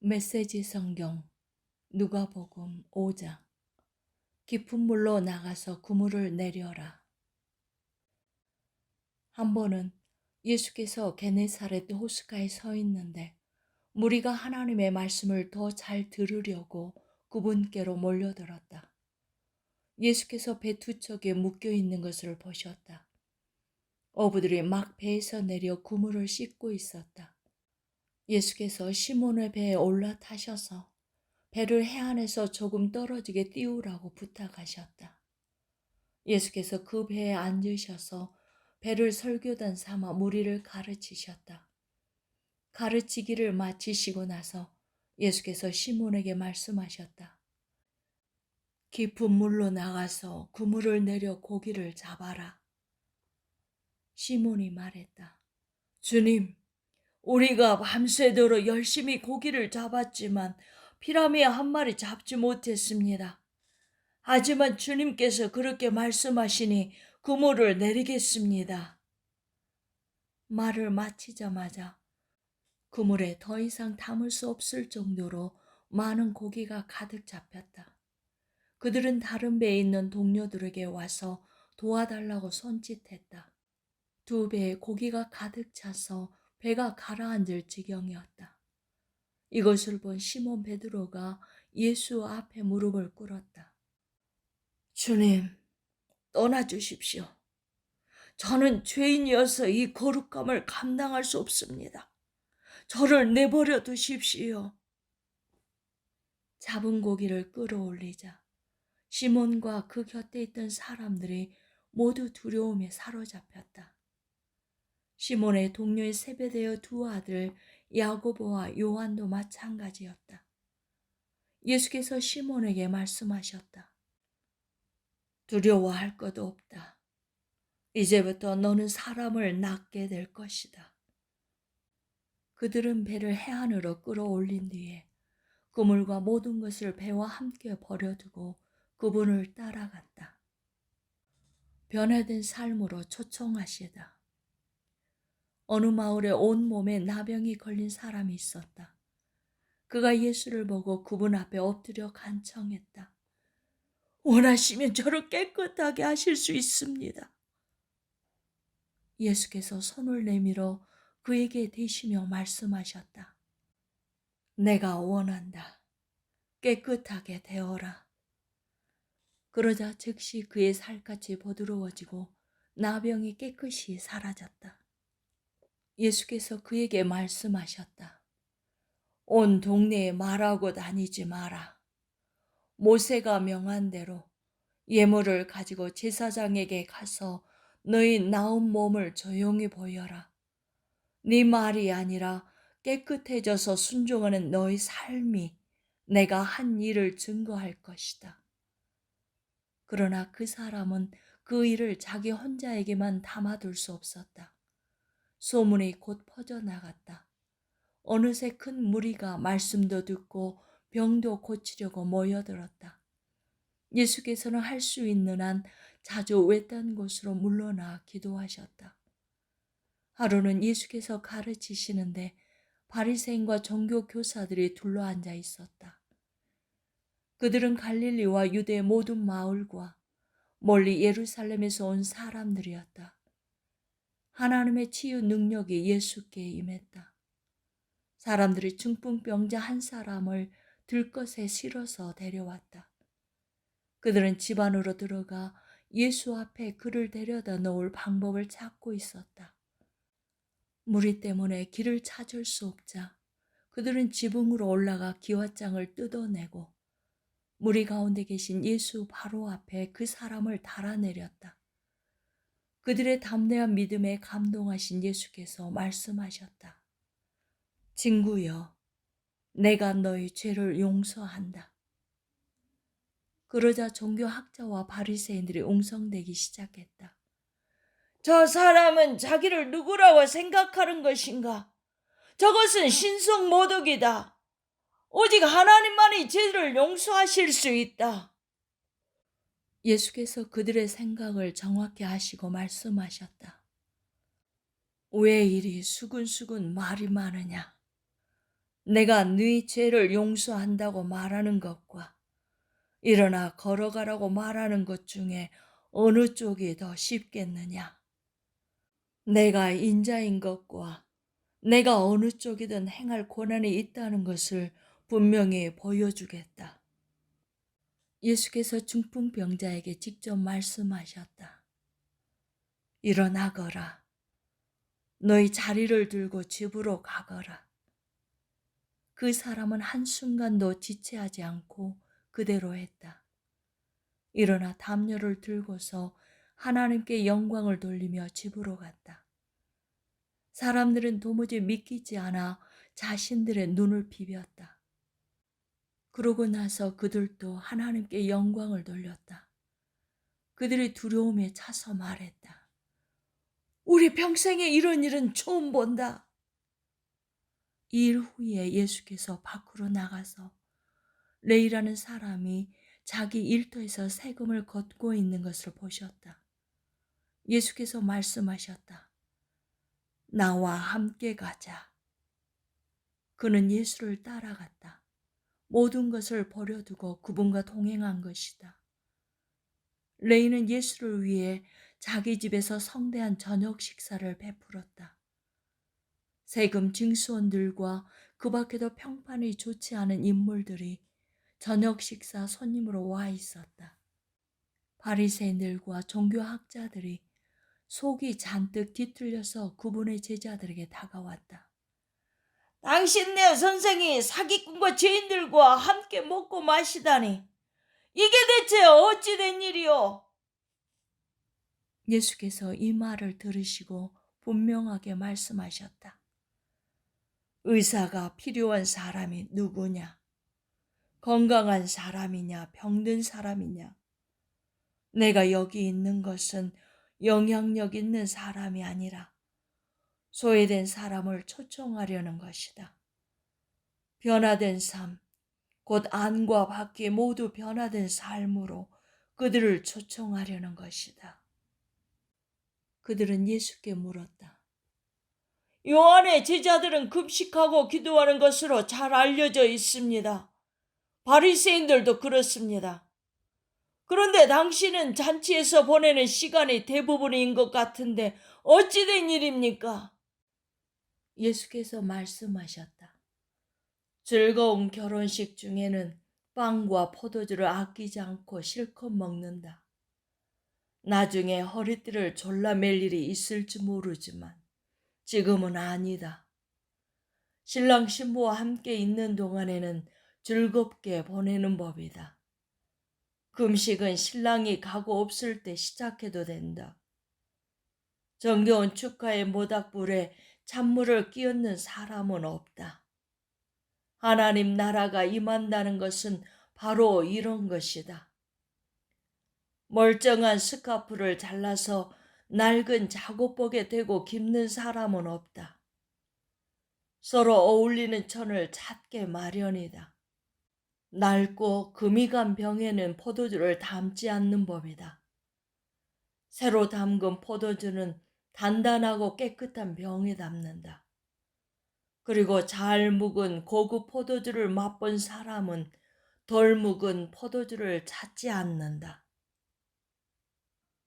메시지 성경 누가복음 5장. 깊은 물로 나가서 그물을 내려라. 한 번은 예수께서 게네사렛 호숫가에 서 있는데 무리가 하나님의 말씀을 더 잘 들으려고 그분께로 몰려들었다. 예수께서 배 두 척에 묶여 있는 것을 보셨다. 어부들이 막 배에서 내려 그물을 씻고 있었다. 예수께서 시몬의 배에 올라타셔서 배를 해안에서 조금 떨어지게 띄우라고 부탁하셨다. 예수께서 그 배에 앉으셔서 배를 설교단 삼아 무리를 가르치셨다. 가르치기를 마치시고 나서 예수께서 시몬에게 말씀하셨다. 깊은 물로 나가서 그물을 내려 고기를 잡아라. 시몬이 말했다. 주님, 우리가 밤새도록 열심히 고기를 잡았지만 피라미 한 마리 잡지 못했습니다. 하지만 주님께서 그렇게 말씀하시니 그물을 내리겠습니다. 말을 마치자마자 그물에 더 이상 담을 수 없을 정도로 많은 고기가 가득 잡혔다. 그들은 다른 배에 있는 동료들에게 와서 도와달라고 손짓했다. 두 배에 고기가 가득 차서 배가 가라앉을 지경이었다. 이것을 본 시몬 베드로가 예수 앞에 무릎을 꿇었다. 주님, 떠나주십시오. 저는 죄인이어서 이 거룩함을 감당할 수 없습니다. 저를 내버려 두십시오. 잡은 고기를 끌어올리자 시몬과 그 곁에 있던 사람들이 모두 두려움에 사로잡혔다. 시몬의 동료의 세베대의 두 아들 야고보와 요한도 마찬가지였다. 예수께서 시몬에게 말씀하셨다. 두려워할 것도 없다. 이제부터 너는 사람을 낚게 될 것이다. 그들은 배를 해안으로 끌어올린 뒤에 그물과 모든 것을 배와 함께 버려두고 그분을 따라갔다. 변화된 삶으로 초청하시다. 어느 마을에 온몸에 나병이 걸린 사람이 있었다. 그가 예수를 보고 그분 앞에 엎드려 간청했다. 원하시면 저를 깨끗하게 하실 수 있습니다. 예수께서 손을 내밀어 그에게 대시며 말씀하셨다. 내가 원한다. 깨끗하게 되어라. 그러자 즉시 그의 살갗이 부드러워지고 나병이 깨끗이 사라졌다. 예수께서 그에게 말씀하셨다. 온 동네에 말하고 다니지 마라. 모세가 명한 대로 예물을 가지고 제사장에게 가서 너희 나은 몸을 조용히 보여라. 네 말이 아니라 깨끗해져서 순종하는 너희 삶이 내가 한 일을 증거할 것이다. 그러나 그 사람은 그 일을 자기 혼자에게만 담아둘 수 없었다. 소문이 곧 퍼져나갔다. 어느새 큰 무리가 말씀도 듣고 병도 고치려고 모여들었다. 예수께서는 할 수 있는 한 자주 외딴 곳으로 물러나 기도하셨다. 하루는 예수께서 가르치시는데 바리새인과 종교 교사들이 둘러앉아 있었다. 그들은 갈릴리와 유대 모든 마을과 멀리 예루살렘에서 온 사람들이었다. 하나님의 치유 능력이 예수께 임했다. 사람들이 중풍병자 한 사람을 들것에 실어서 데려왔다. 그들은 집 안으로 들어가 예수 앞에 그를 데려다 놓을 방법을 찾고 있었다. 무리 때문에 길을 찾을 수 없자 그들은 지붕으로 올라가 기와장을 뜯어내고 무리 가운데 계신 예수 바로 앞에 그 사람을 달아내렸다. 그들의 담대한 믿음에 감동하신 예수께서 말씀하셨다. 친구여, 내가 너희 죄를 용서한다. 그러자 종교학자와 바리새인들이 웅성대기 시작했다. 저 사람은 자기를 누구라고 생각하는 것인가? 저것은 신성모독이다. 오직 하나님만이 죄를 용서하실 수 있다. 예수께서 그들의 생각을 정확히 아시고 말씀하셨다. 왜 이리 수근수근 말이 많으냐? 내가 네 죄를 용서한다고 말하는 것과 일어나 걸어가라고 말하는 것 중에 어느 쪽이 더 쉽겠느냐? 내가 인자인 것과 내가 어느 쪽이든 행할 권한이 있다는 것을 분명히 보여주겠다. 예수께서 중풍병자에게 직접 말씀하셨다. 일어나거라. 너희 자리를 들고 집으로 가거라. 그 사람은 한순간도 지체하지 않고 그대로 했다. 일어나 담요를 들고서 하나님께 영광을 돌리며 집으로 갔다. 사람들은 도무지 믿기지 않아 자신들의 눈을 비볐다. 그러고 나서 그들도 하나님께 영광을 돌렸다. 그들이 두려움에 차서 말했다. 우리 평생에 이런 일은 처음 본다. 이 일 후에 예수께서 밖으로 나가서 레이라는 사람이 자기 일터에서 세금을 걷고 있는 것을 보셨다. 예수께서 말씀하셨다. 나와 함께 가자. 그는 예수를 따라갔다. 모든 것을 버려두고 그분과 동행한 것이다. 레이는 예수를 위해 자기 집에서 성대한 저녁 식사를 베풀었다. 세금 징수원들과 그 밖에도 평판이 좋지 않은 인물들이 저녁 식사 손님으로 와 있었다. 바리새인들과 종교학자들이 속이 잔뜩 뒤틀려서 그분의 제자들에게 다가왔다. 당신네 선생이 사기꾼과 죄인들과 함께 먹고 마시다니 이게 대체 어찌 된 일이오? 예수께서 이 말을 들으시고 분명하게 말씀하셨다. 의사가 필요한 사람이 누구냐? 건강한 사람이냐 병든 사람이냐? 내가 여기 있는 것은 영향력 있는 사람이 아니라 소외된 사람을 초청하려는 것이다. 변화된 삶, 곧 안과 밖이 모두 변화된 삶으로 그들을 초청하려는 것이다. 그들은 예수께 물었다. 요한의 제자들은 금식하고 기도하는 것으로 잘 알려져 있습니다. 바리새인들도 그렇습니다. 그런데 당신은 잔치에서 보내는 시간이 대부분인 것 같은데 어찌 된 일입니까? 예수께서 말씀하셨다. 즐거운 결혼식 중에는 빵과 포도주를 아끼지 않고 실컷 먹는다. 나중에 허리띠를 졸라맬 일이 있을지 모르지만 지금은 아니다. 신랑 신부와 함께 있는 동안에는 즐겁게 보내는 법이다. 금식은 신랑이 가고 없을 때 시작해도 된다. 정겨운 축하의 모닥불에 찬물을 끼얹는 사람은 없다. 하나님 나라가 임한다는 것은 바로 이런 것이다. 멀쩡한 스카프를 잘라서 낡은 작업복에 대고 깁는 사람은 없다. 서로 어울리는 천을 찾게 마련이다. 낡고 금이 간 병에는 포도주를 담지 않는 법이다. 새로 담근 포도주는 단단하고 깨끗한 병에 담는다. 그리고 잘 묵은 고급 포도주를 맛본 사람은 덜 묵은 포도주를 찾지 않는다.